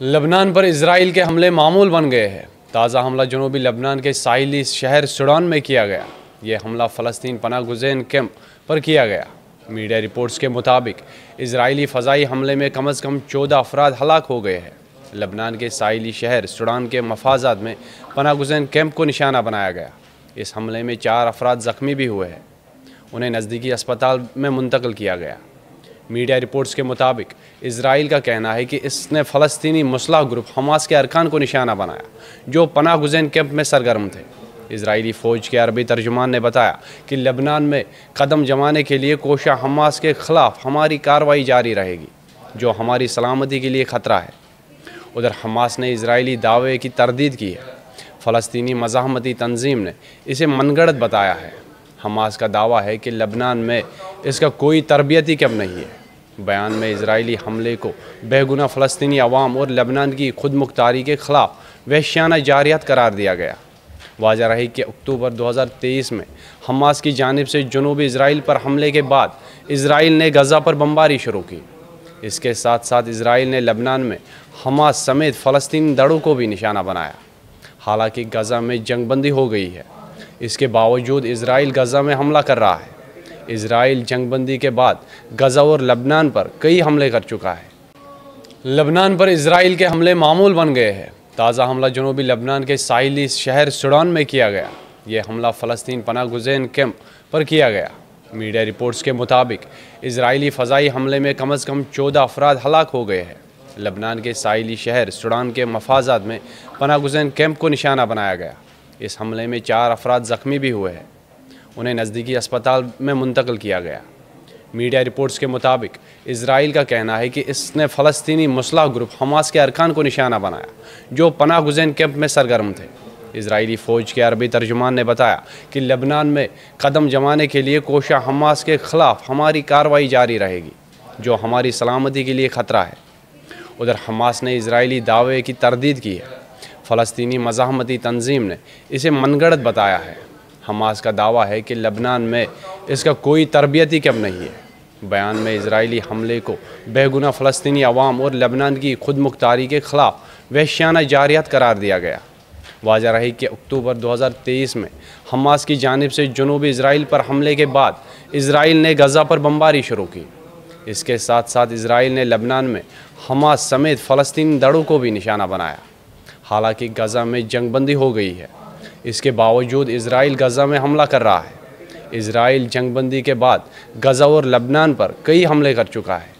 लबनान पर इजराइल के हमले मामूल बन गए हैं। ताज़ा हमला जनूबी लबनान के साहिली शहर सुडान में किया गया। ये हमला फ़लस्तीन पनाह गुज़ैन कैंप पर किया गया। मीडिया रिपोर्ट्स के मुताबिक इजरायली फ़ज़ाई हमले में कम से कम 14 अफराद हलाक हो गए हैं। लबनान के साहिली शहर सुडान के मफाजात में पनाह गुज़ैन कैंप को निशाना बनाया गया। इस हमले में 4 अफराद ज़ख्मी भी हुए हैं। उन्हें नज़दीकी अस्पताल में मुंतकिल किया गया। मीडिया रिपोर्ट्स के मुताबिक इजराइल का कहना है कि इसने फ़लस्तीनी मुस्लिह ग्रुप हमास के अरकान को निशाना बनाया, जो पनाह गुज़ैन कैंप में सरगर्म थे। इजरायली फ़ौज के अरबी तर्जुमान ने बताया कि लबनान में कदम जमाने के लिए कोशा हमास के ख़िलाफ़ हमारी कार्रवाई जारी रहेगी, जो हमारी सलामती के लिए ख़तरा है। उधर हमास ने इजरायली दावे की तरदीद की है। फ़लस्तीनी मज़ाहमती तंजीम ने इसे मनगढ़ंत बताया है। हमास का दावा है कि लबनान में इसका कोई तरबियती कैंप नहीं है। बयान में इजरायली हमले को बेगुनाह फ़लस्तीनी अवाम और लबनान की खुद मुख्तारी के ख़िलाफ़ वहशियाना जारियत करार दिया गया। वाज़ह रही कि अक्टूबर 2023 में हमास की जानिब से जनूबी इजराइल पर हमले के बाद इजराइल ने गज़ा पर बमबारी शुरू की। इसके साथ साथ इजराइल ने लबनान में हमास समेत फ़लस्तीनी दड़ों को भी निशाना बनाया। हालांकि गज़ा में जंगबंदी हो गई है, इसके बावजूद इजराइल गज़ा में हमला कर रहा है। इजराइल जंगबंदी के बाद गज़ा और लबनान पर कई हमले कर चुका है। लबनान पर इजराइल के हमले मामूल बन गए हैं। ताज़ा हमला जनूबी लबनान के साहिली शहर सुडान में किया गया। ये हमला फ़लस्तीन पनाह गुज़ैन कैंप पर किया गया। मीडिया रिपोर्ट्स के मुताबिक इजरायली फ़ज़ाई हमले में कम से कम 14 अफराद हलाक हो गए हैं। लबनान के साहिली शहर सुडान के मफाजात में पनाह गुज़ैन कैंप को निशाना बनाया गया। इस हमले में 4 अफराद ज़ख्मी भी हुए हैं। उन्हें नज़दीकी अस्पताल में मुंतकिल किया गया। मीडिया रिपोर्ट्स के मुताबिक इजराइल का कहना है कि इसने फ़लस्तीनी मुस्लिह ग्रुप हमास के अरकान को निशाना बनाया, जो पनाह गुज़ैन कैंप में सरगर्म थे। इजरायली फ़ौज के अरबी तर्जुमान ने बताया कि लबनान में कदम जमाने के लिए कोशा हमास के ख़िलाफ़ हमारी कार्रवाई जारी रहेगी, जो हमारी सलामती के लिए ख़तरा है। उधर हमास ने इजरायली दावे की तरदीद की है। फ़लस्तीनी मज़ाहमती तंजीम ने इसे मनगढ़ंत बताया है। हमास का दावा है कि लबनान में इसका कोई तरबियती कैंप नहीं है। बयान में इजरायली हमले को बेगुनाह फ़लस्तीनी अवाम और लबनान की खुद मुख्तारी के ख़िलाफ़ वहशियाना जारियत करार दिया गया। वाज़ह रही कि अक्टूबर 2023 में हमास की जानिब से जनूबी इजराइल पर हमले के बाद इजराइल ने गज़ा पर बमबारी शुरू की। इसके साथ साथ इजराइल ने लबनान में हमास समेत फ़लस्तीनी दड़ों को भी निशाना बनाया। हालांकि गज़ा में जंगबंदी हो गई है, इसके बावजूद इजराइल गज़ा में हमला कर रहा है। इजराइल जंगबंदी के बाद गज़ा और लबनान पर कई हमले कर चुका है।